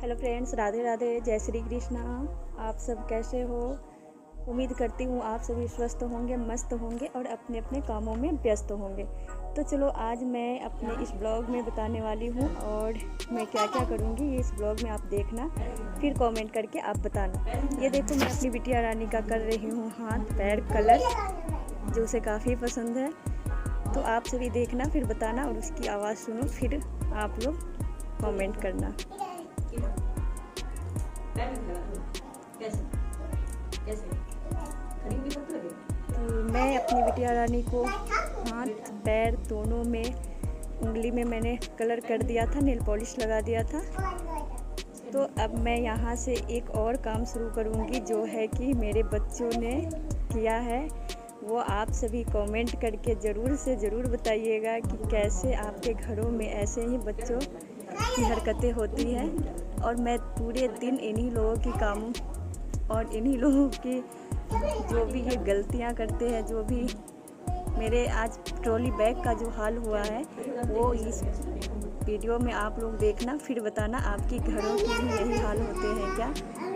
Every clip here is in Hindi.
हेलो फ्रेंड्स, राधे राधे, जय श्री कृष्णा। आप सब कैसे हो? उम्मीद करती हूँ आप सभी स्वस्थ होंगे, मस्त होंगे और अपने अपने कामों में व्यस्त होंगे। तो चलो आज मैं अपने इस ब्लॉग में बताने वाली हूँ और मैं क्या क्या करूँगी ये इस ब्लॉग में आप देखना, फिर कमेंट करके आप बताना। ये देखो मैं अपनी बिटिया रानी का कर रही हूँ हाथ पैर कलर, जो उसे काफ़ी पसंद है। तो आप सभी देखना, फिर बताना और उसकी आवाज़ सुनो, फिर आप लोग कमेंट करना। तो मैं अपनी बिटिया रानी को हाथ पैर दोनों में उंगली में मैंने कलर कर दिया था, नेल पॉलिश लगा दिया था। तो अब मैं यहाँ से एक और काम शुरू करूँगी, जो है कि मेरे बच्चों ने किया है। वो आप सभी कमेंट करके ज़रूर से ज़रूर बताइएगा कि कैसे आपके घरों में ऐसे ही बच्चों की हरकतें होती हैं। और मैं पूरे दिन इन्हीं लोगों की कामों और इन्हीं लोगों की जो भी ये गलतियां करते हैं, जो भी मेरे आज ट्रॉली बैग का जो हाल हुआ है वो इस वीडियो में आप लोग देखना, फिर बताना आपके घरों के भी यही हाल होते हैं क्या,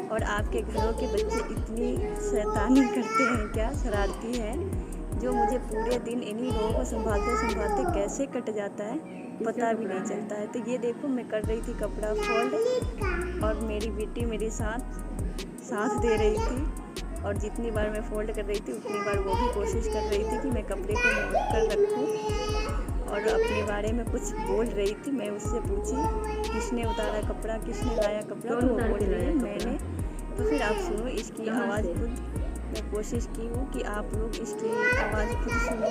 और आपके घरों के बच्चे इतनी शैतानी करते हैं क्या, शरारती हैं, जो मुझे पूरे दिन इन्हीं लोगों को संभालते संभालते कैसे कट जाता है पता भी नहीं चलता है। तो ये देखो मैं कर रही थी कपड़ा फोल्ड और मेरी बेटी मेरे साथ दे रही थी, और जितनी बार मैं फोल्ड कर रही थी उतनी बार वो भी कोशिश कर रही थी कि मैं कपड़े को मोड़ कर रखूं, और अपने बारे में कुछ बोल रही थी। मैं उससे पूछी किसने उतारा कपड़ा, किसने लाया कपड़ा, तो वो बोल रही है मैंने। तो फिर आप सुनो इसकी आवाज़ खुद। मैं कोशिश की हूँ कि आप लोग इसकी आवाज़ खुद सुनो।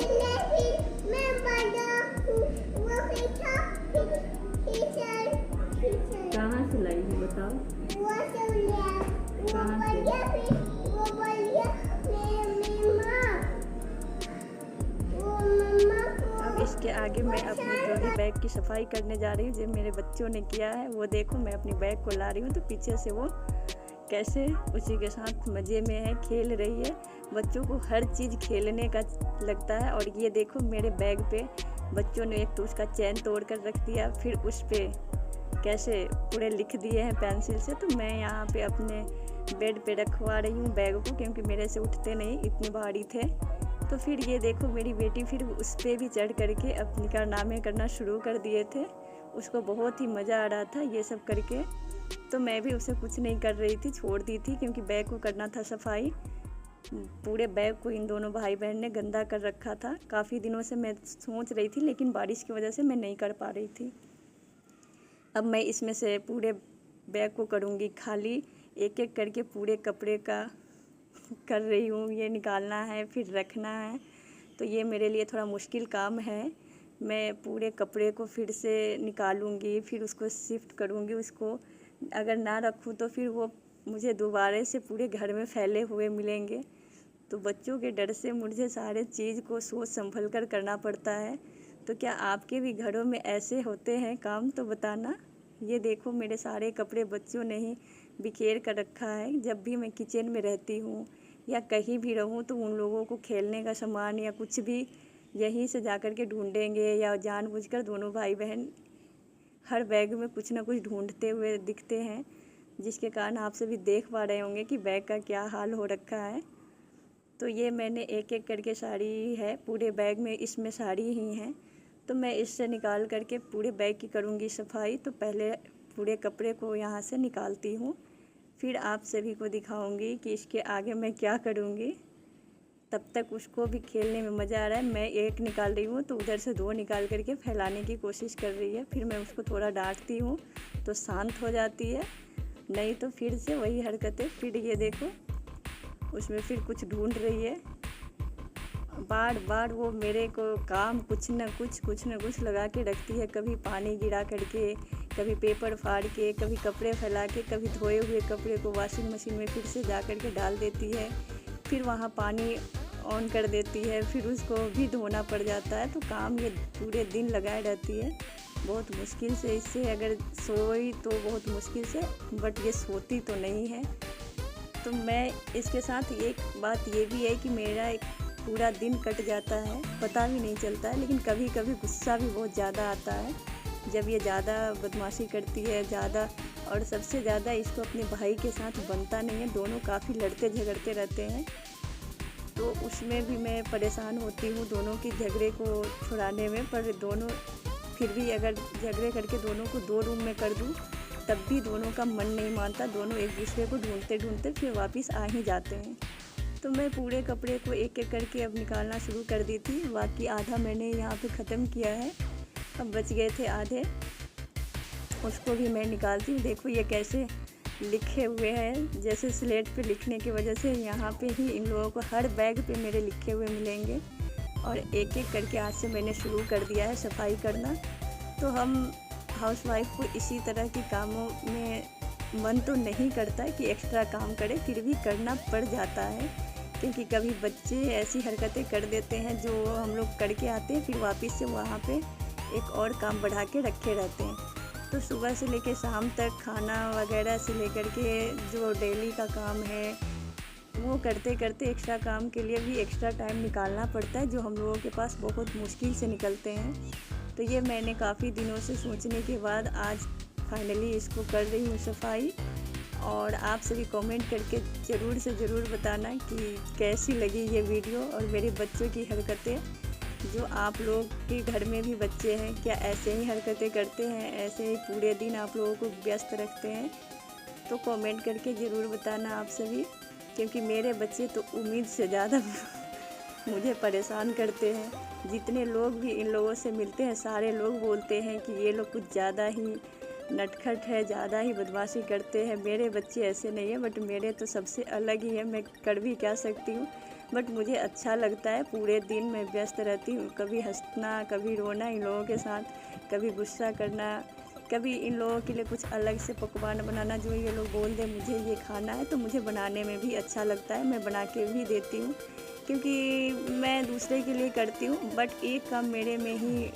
कहाँ से लाई है बताओ? कहाँ से? अब इसके आगे मैं अपनी ट्रॉली बैग की सफाई करने जा रही हूँ, जो मेरे बच्चों ने किया है। वो देखो मैं अपनी बैग को ला रही हूँ तो पीछे से वो कैसे उसी के साथ मज़े में है, खेल रही है। बच्चों को हर चीज़ खेलने का लगता है। और ये देखो मेरे बैग पे बच्चों ने एक तो उसका चैन तोड़ कर रख दिया, फिर उस पर कैसे पूरे लिख दिए हैं पेंसिल से। तो मैं यहाँ पे अपने बेड पे रखवा रही हूँ बैग को, क्योंकि मेरे से उठते नहीं, इतने भारी थे। तो फिर ये देखो मेरी बेटी फिर उस पर भी चढ़ करके अपनी कारनामे करना शुरू कर दिए थे। उसको बहुत ही मज़ा आ रहा था ये सब करके। तो मैं भी उसे कुछ नहीं कर रही थी, छोड़ दी थी, क्योंकि बैग को करना था सफाई। पूरे बैग को इन दोनों भाई बहन ने गंदा कर रखा था। काफ़ी दिनों से मैं सोच रही थी, लेकिन बारिश की वजह से मैं नहीं कर पा रही थी। अब मैं इसमें से पूरे बैग को करूँगी खाली, एक एक करके पूरे कपड़े का कर रही हूँ। ये निकालना है फिर रखना है, तो ये मेरे लिए थोड़ा मुश्किल काम है। मैं पूरे कपड़े को फिर से निकालूंगी, फिर उसको शिफ्ट करूँगी। उसको अगर ना रखूँ तो फिर वो मुझे दोबारा से पूरे घर में फैले हुए मिलेंगे। तो बच्चों के डर से मुझे सारे चीज़ को सोच संभल कर करना पड़ता है। तो क्या आपके भी घरों में ऐसे होते हैं काम, तो बताना। ये देखो मेरे सारे कपड़े बच्चों ने ही बिखेर कर रखा है। जब भी मैं किचन में रहती हूँ या कहीं भी रहूँ तो उन लोगों को खेलने का सामान या कुछ भी यहीं से जा कर के ढूंढेंगे, या जानबूझकर दोनों भाई बहन हर बैग में कुछ ना कुछ ढूंढते हुए दिखते हैं, जिसके कारण आप सभी देख पा रहे होंगे कि बैग का क्या हाल हो रखा है। तो ये मैंने एक एक करके साड़ी है पूरे बैग में, इसमें साड़ी ही हैं। तो मैं इससे निकाल करके पूरे बैग की करूँगी सफाई। तो पहले पूरे कपड़े को यहाँ से निकालती हूँ, फिर आप सभी को दिखाऊंगी कि इसके आगे मैं क्या करूँगी। तब तक उसको भी खेलने में मज़ा आ रहा है। मैं एक निकाल रही हूँ तो उधर से दो निकाल करके फैलाने की कोशिश कर रही है। फिर मैं उसको थोड़ा डांटती हूँ तो शांत हो जाती है, नहीं तो फिर से वही हरकतें। फिर ये देखो उसमें फिर कुछ ढूंढ रही है। बार बार वो मेरे को काम कुछ न कुछ लगा के रखती है। कभी पानी गिरा करके, कभी पेपर फाड़ के, कभी कपड़े फैला के, कभी धोए हुए कपड़े को वॉशिंग मशीन में फिर से जा कर के डाल देती है। फिर वहाँ पानी ऑन कर देती है, फिर उसको भी धोना पड़ जाता है। तो काम ये पूरे दिन लगाए रहती है। बहुत मुश्किल से इससे अगर सोई तो बहुत मुश्किल से, बट ये सोती तो नहीं है। तो मैं इसके साथ एक बात ये भी है कि मेरा एक पूरा दिन कट जाता है, पता भी नहीं चलता है। लेकिन कभी कभी गुस्सा भी बहुत ज़्यादा आता है, जब ये ज़्यादा बदमाशी करती है, ज़्यादा और सबसे ज़्यादा इसको अपने भाई के साथ बनता नहीं है, दोनों काफ़ी लड़ते झगड़ते रहते हैं। तो उसमें भी मैं परेशान होती हूँ दोनों के झगड़े को छुड़ाने में, पर दोनों फिर भी अगर झगड़े करके दोनों को 2 रूम में कर दूँ तब भी दोनों का मन नहीं मानता, दोनों एक दूसरे को ढूंढते ढूंढते फिर वापस आ ही जाते हैं। तो मैं पूरे कपड़े को एक एक करके अब निकालना शुरू कर दी थी, बाकी आधा मैंने यहाँ पे ख़त्म किया है, अब बच गए थे आधे, उसको भी मैं निकालती हूँ। देखो ये कैसे लिखे हुए हैं, जैसे स्लेट पे लिखने की वजह से यहाँ पे ही इन लोगों को हर बैग पे मेरे लिखे हुए मिलेंगे। और एक एक करके आज से मैंने शुरू कर दिया है सफाई करना। तो हम हाउसवाइफ को इसी तरह के कामों में मन तो नहीं करता कि एक्स्ट्रा काम करे, फिर भी करना पड़ जाता है, क्योंकि कभी बच्चे ऐसी हरकतें कर देते हैं जो हम लोग करके आते हैं, फिर वापस से वहाँ पे एक और काम बढ़ा के रखे रहते हैं। तो सुबह से लेकर शाम तक खाना वगैरह से लेकर के जो डेली का काम है वो करते करते एक्स्ट्रा काम के लिए भी एक्स्ट्रा टाइम निकालना पड़ता है, जो हम लोगों के पास बहुत मुश्किल से निकलते हैं। तो ये मैंने काफ़ी दिनों से सोचने के बाद आज फाइनली इसको कर रही हूँ सफाई। और आप सभी कमेंट करके ज़रूर से ज़रूर बताना कि कैसी लगी ये वीडियो और मेरे बच्चों की हरकतें। जो आप लोग के घर में भी बच्चे हैं, क्या ऐसे ही हरकतें करते हैं, ऐसे ही पूरे दिन आप लोगों को व्यस्त रखते हैं? तो कमेंट करके ज़रूर बताना आप सभी, क्योंकि मेरे बच्चे तो उम्मीद से ज़्यादा मुझे परेशान करते हैं। जितने लोग भी इन लोगों से मिलते हैं सारे लोग बोलते हैं कि ये लोग कुछ ज़्यादा ही नटखट है, ज़्यादा ही बदमाशी करते हैं। मेरे बच्चे ऐसे नहीं है, बट मेरे तो सबसे अलग ही है, मैं कर भी क्या सकती हूँ। बट मुझे अच्छा लगता है, पूरे दिन मैं व्यस्त रहती हूँ, कभी हंसना कभी रोना इन लोगों के साथ, कभी गुस्सा करना, कभी इन लोगों के लिए कुछ अलग से पकवान बनाना। जो ये लोग बोल दे मुझे ये खाना है तो मुझे बनाने में भी अच्छा लगता है, मैं बना के भी देती हूँ, क्योंकि मैं दूसरे के लिए करती हूँ। बट एक काम मेरे में ही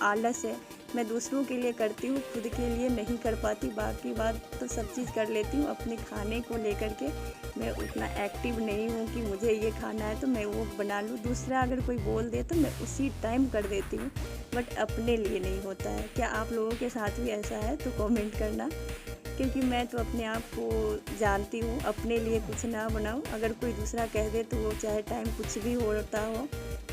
आलस है, मैं दूसरों के लिए करती हूँ, खुद के लिए नहीं कर पाती। बाकी बात तो सब चीज़ कर लेती हूँ, अपने खाने को लेकर के मैं उतना एक्टिव नहीं हूँ कि मुझे ये खाना है तो मैं वो बना लूँ। दूसरा अगर कोई बोल दे तो मैं उसी टाइम कर देती हूँ, बट अपने लिए नहीं होता है। क्या आप लोगों के साथ भी ऐसा है? तो कमेंट करना, क्योंकि मैं तो अपने आप को जानती हूँ, अपने लिए कुछ ना बनाऊँ, अगर कोई दूसरा कह दे तो वो चाहे टाइम कुछ भी होता हो,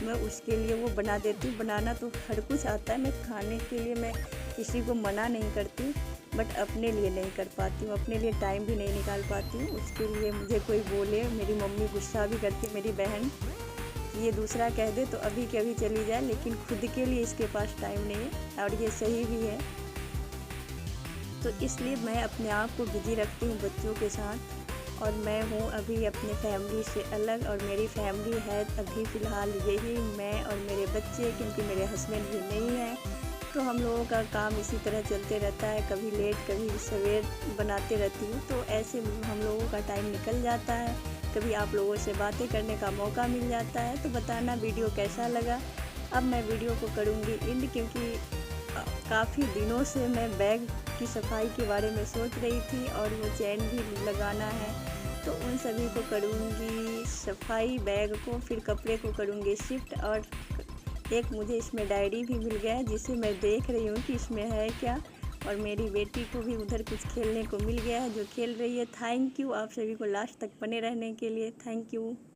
मैं उसके लिए वो बना देती हूँ। बनाना तो हर कुछ आता है, मैं खाने के लिए मैं किसी को मना नहीं करती, बट अपने लिए नहीं कर पाती हूँ, अपने लिए टाइम भी नहीं निकाल पाती हूँ। उसके लिए मुझे कोई बोले, मेरी मम्मी गुस्सा भी करती है, मेरी बहन, ये दूसरा कह दे तो अभी के अभी चली जाए, लेकिन खुद के लिए इसके पास टाइम नहीं है, और ये सही भी है। तो इसलिए मैं अपने आप को बिजी रखती हूँ बच्चों के साथ। और मैं हूँ अभी अपने फैमिली से अलग, और मेरी फैमिली है अभी फ़िलहाल यही, मैं और मेरे बच्चे, क्योंकि मेरे हस्बैंड भी नहीं है। तो हम लोगों का काम इसी तरह चलते रहता है, कभी लेट कभी सवेर बनाते रहती हूँ, तो ऐसे हम लोगों का टाइम निकल जाता है। कभी आप लोगों से बातें करने का मौका मिल जाता है। तो बताना वीडियो कैसा लगा। अब मैं वीडियो को करूँगी एंड, क्योंकि काफ़ी दिनों से मैं बैग की सफाई के बारे में सोच रही थी, और वो चैन भी लगाना है, तो उन सभी को करूँगी सफाई, बैग को, फिर कपड़े को करूँगी शिफ्ट। और एक मुझे इसमें डायरी भी मिल गया है, जिसे मैं देख रही हूँ कि इसमें है क्या। और मेरी बेटी को भी उधर कुछ खेलने को मिल गया है, जो खेल रही है। थैंक यू आप सभी को लास्ट तक बने रहने के लिए, थैंक यू।